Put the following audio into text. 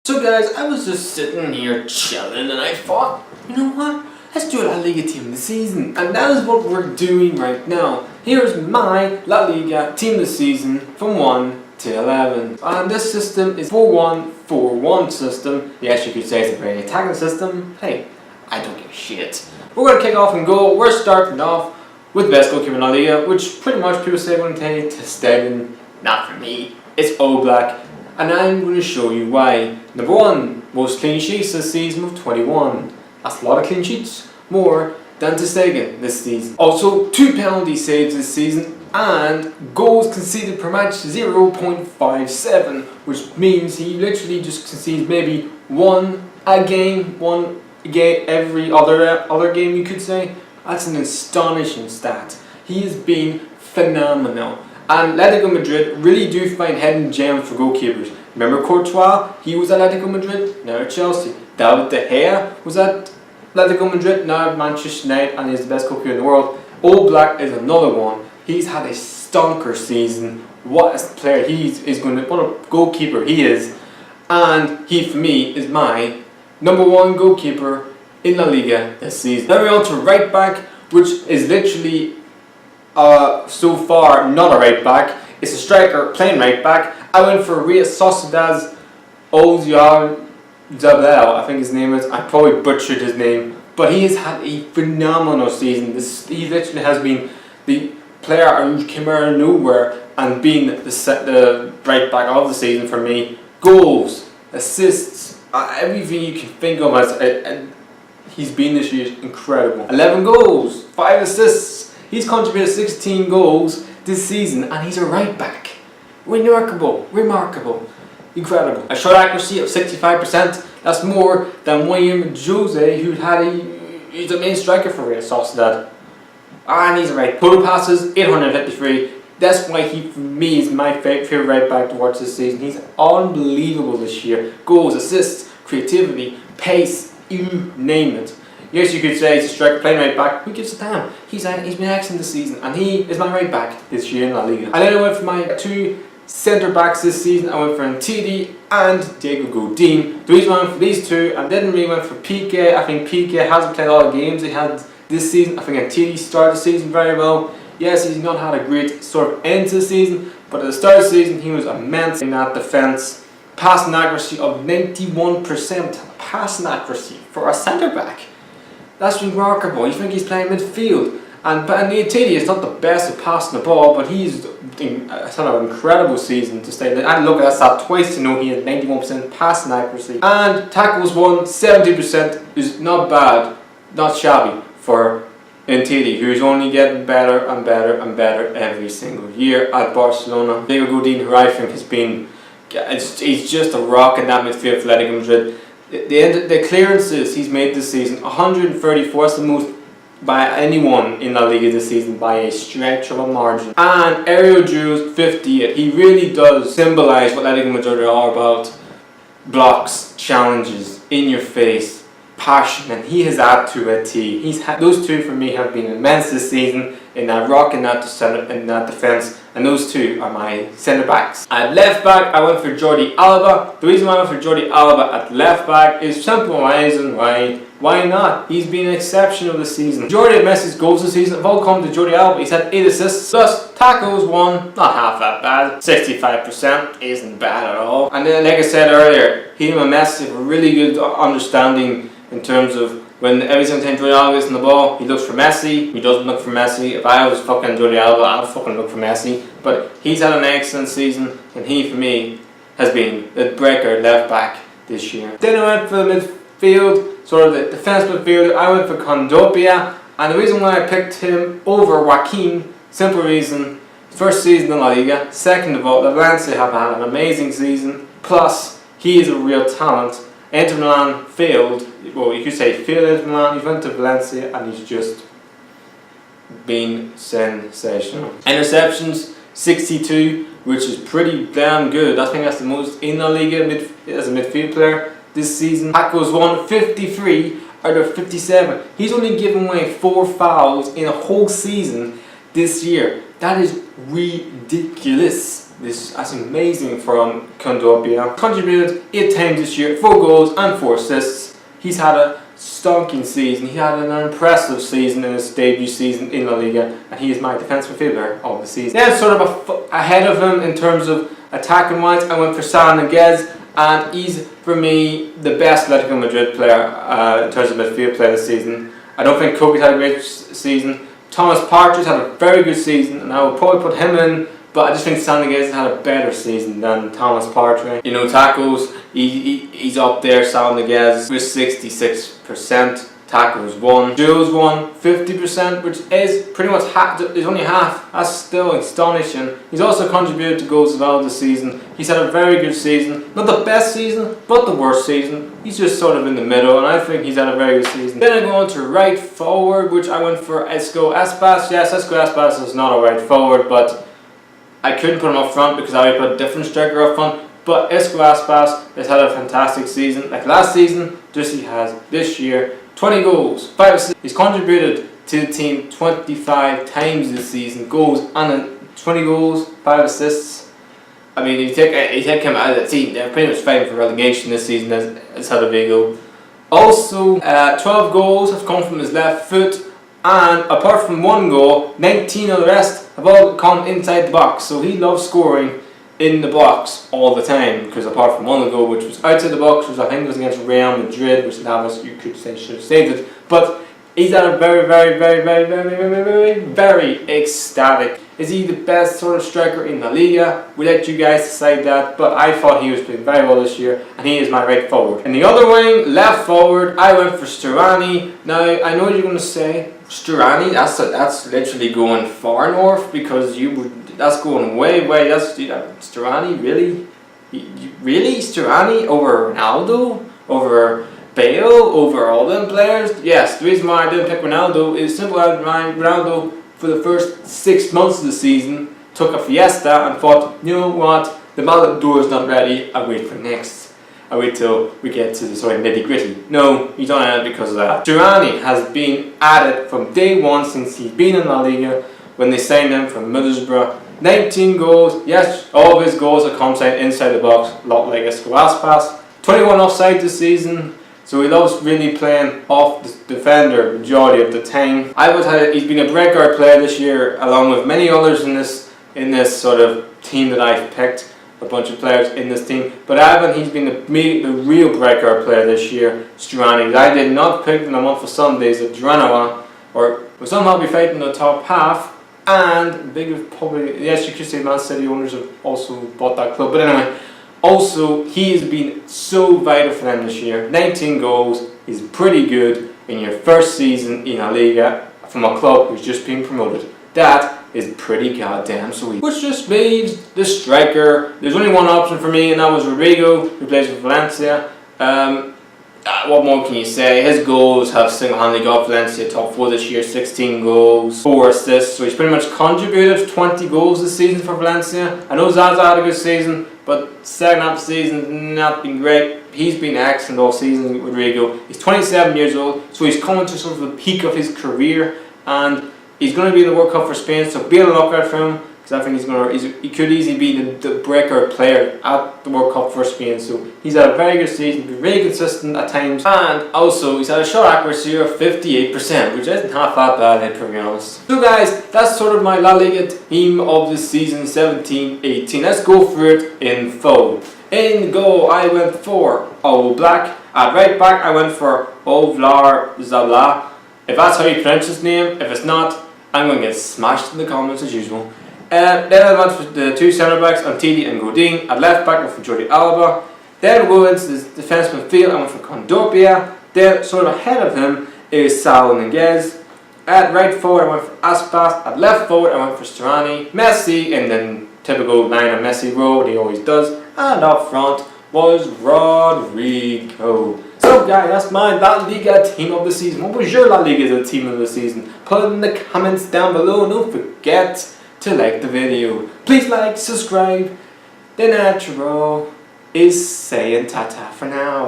So guys, I was just sitting here chilling and I thought, you know what? Let's do a La Liga team of the season. And that is what we're doing right now. Here's my La Liga team of the season from 1 to 11. And this system is 4-1-4-1 system. Yes, you could say it's a very attacking system. Hey, I don't give a shit. We're going to kick off and go. We're starting off with the best goalkeeper in La Liga, which pretty much people say when they to Stegen. Not for me. It's Oblak. And I'm going to show you why. Number 1, most clean sheets this season with 21. That's a lot of clean sheets, more than ter Stegen this season. Also, 2 penalty saves this season, and goals conceded per match 0.57, which means he literally just concedes maybe one game every other game, you could say. That's an astonishing stat. He has been phenomenal. And Atletico Madrid really do find hidden gems for goalkeepers. Remember Courtois? He was at Atletico Madrid, now at Chelsea. David De Gea was at Atletico Madrid, now at Manchester United, and he's the best goalkeeper in the world. Oblak is another one. He's had a stonker season. What a player what a goalkeeper he is. And he, for me, is my number 1 goalkeeper in La Liga this season. Now we're on to right back, which is literally so far not a right back. It's a striker playing right back. I went for Real Sociedad's Ozyar Zabel, I think his name is. I probably butchered his name, but he has had a phenomenal season. He literally has been the player who came out of nowhere and being the right back of the season for me. Goals, assists, everything you can think of as he's been this year is incredible. 11 goals, 5 assists. He's contributed 16 goals this season, and he's a right back. Remarkable, incredible. A shot accuracy of 65%. That's more than William Jose, he's the main striker for Real Sociedad. And he's a right. Total passes 853. That's why he, for me, is my favorite right back to watch this season. He's unbelievable this year. Goals, assists, creativity, pace, you name it. Yes, you could say he's a striker playing right back. Who gives a damn? He's been excellent this season, and he is my right back this year in La Liga. And then I went for my 2 centre backs this season. I went for Ntidi and Diego Godin. The reason I went for these 2, I didn't really went for Piqué. I think Piqué hasn't played a lot of games he had this season. I think Ntidi started the season very well. Yes, he's not had a great sort of end to the season, but at the start of the season he was immense in that defence. Passing accuracy of 91%. Passing accuracy for a centre back. That's remarkable. You think he's playing midfield. And Ntidi is not the best at passing the ball, but he's had an incredible season to stay. And look at that stat twice to know he had 91% passing accuracy. And tackles won 70% is not bad, not shabby for Ntidi, who's only getting better and better and better every single year at Barcelona. Diego Godin, who I think has been, he's just a rock in that midfield for Atletico Madrid. The clearances he's made this season, 134, that's the most by anyone in La Liga this season by a stretch of a margin. And aerial duels, 58. He really does symbolise what Atletico Madrid are all about. Blocks, challenges, in your face, passion, and he has that to a T. Those 2 for me have been immense this season in that rock and that defence, and those 2 are my centre backs. At left back, I went for Jordi Alba. The reason why I went for Jordi Alba at left back is simple reason why. Why not? He's been exceptional this season. Majority of Messi's goals this season have all come to Jordi Alba. He's had 8 assists, plus tackles 1, not half that bad. 65% isn't bad at all. And then, like I said earlier, he and Messi have a really good understanding in terms of when every single time Jordi Alba is in the ball, he looks for Messi. He doesn't look for Messi. If I was fucking Jordi Alba, I'd fucking look for Messi. But he's had an excellent season, and he, for me, has been the breaker left back this year. Then I went for the midfield, sort of the defence midfielder. I went for Condopia, and the reason why I picked him over Joaquin, simple reason, first season in La Liga. Second of all, the Valencia have had an amazing season. Plus, he is a real talent. Inter Milan failed, well you could say failed Inter Milan, he went to Valencia and he's just been sensational. Interceptions, 62, which is pretty damn good. I think that's the most in La Liga as a midfield player this season. Tackles won 53 out of 57. He's only given away 4 fouls in a whole season this year. That is ridiculous. That's amazing from Kondogbia. Contributed 8 times this year, 4 goals and 4 assists. He's had a stonking season. He had an impressive season in his debut season in La Liga, and he is my defensive midfielder of the season. Then sort of ahead of him in terms of attacking wise, I went for Saúl Ñíguez, and he's for me the best Atletico Madrid player in terms of midfield play this season. I don't think Kobe's had a great season. Thomas Partey's had a very good season, and I would probably put him in. But I just think Saúl Ñíguez has had a better season than Thomas Partey. You know, tackles, he's up there, Saúl Ñíguez, with 66%. Tackles won. Duels won 50%, which is pretty much is only half. That's still astonishing. He's also contributed to goals as well this season. He's had a very good season. Not the best season, but the worst season. He's just sort of in the middle, and I think he's had a very good season. Then I go on to right forward, which I went for Isco Aspas. Yes, Isco Aspas is not a right forward, but I couldn't put him up front because I would put a different striker up front. But Isco Aspas has had a fantastic season. Like last season, just he has this year. 20 goals, 5 assists. He's contributed to the team 25 times this season. Goals and 20 goals, 5 assists. I mean, you take him out of the team, they're pretty much fighting for relegation this season as Vigo. Also, 12 goals have come from his left foot, and apart from 1 goal, 19 of the rest have all come inside the box. So he loves scoring in the box all the time, because apart from 1 goal which was outside the box, which I think was against Real Madrid, which Navas, you could say, should have saved it, but he's had a very ecstatic. Is he the best sort of striker in La Liga? We let you guys decide that, but I thought he was playing very well this year, and he is my right forward. In the other wing, left forward, I went for Sturani. Now, I know you're going to say, Sturani, that's literally going far north, because that's going way, that's Sturani, really? Really? Sturani over Ronaldo? Over Bale? Over all them players? Yes, the reason why I didn't pick Ronaldo is simple as Ronaldo, for the first 6 months of the season, took a fiesta and thought, you know what, the Ballon d'Or is not ready, I'll wait for next. I'll wait till we get to the nitty gritty. No, he's not at it because of that. Sturani has been at it from day one since he's been in La Liga, when they signed him from Middlesbrough. 19 goals, yes, all of his goals have come inside the box, a lot like Isco Aspas. 21 offside this season, so he loves really playing off the defender majority of the time. He's been a breakout player this year, along with many others in this sort of team that I've picked. A bunch of players in this team, but he's been the real breakout player this year, Sturani. I did not pick them on for Sundays at Genoa, or will somehow be fighting the top half. And yes, you could say Man City owners have also bought that club, but anyway, also he has been so vital for them this year. 19 goals is pretty good in your first season in La Liga from a club who's just been promoted. That is pretty goddamn sweet. Which just leaves the striker. There's only one option for me, and that was Rodrigo, who plays for Valencia. What more can you say? His goals have single-handedly got Valencia top 4 this year, 16 goals, 4 assists, so he's pretty much contributed 20 goals this season for Valencia. I know Zaza had a good season, but second half of the season not been great. He's been excellent all season, Rodrigo. He's 27 years old, so he's coming to sort of the peak of his career, and he's going to be in the World Cup for Spain, so be on the lookout for him, because I think he could easily be the breakout player at the World Cup for Spain. So he's had a very good season, been really consistent at times, and also he's had a shot accuracy of 58%, which isn't half that bad, to be honest. So guys, that's sort of my La Liga team of the season 17-18. Let's go for it in full. In goal, I went for Oblak. At right back, I went for Ovlar Zala. If that's how you pronounce his name, if it's not, I'm going to get smashed in the comments as usual. Then I went for the 2 centre backs, Antidi and Godin. At left back, I went for Jordi Alba. Then we go into the defenseman field, I went for Kondogbia. Then, sort of ahead of him, is Saúl Ñíguez. At right forward, I went for Aspas. At left forward, I went for Sturani. Messi, and then typical line of Messi role, he always does. And up front was Rodrigo. So guys, that's my La Liga team of the season. What was your La Liga team of the season? Put it in the comments down below, and don't forget to like the video. Please like, subscribe. The natural is saying ta-ta for now.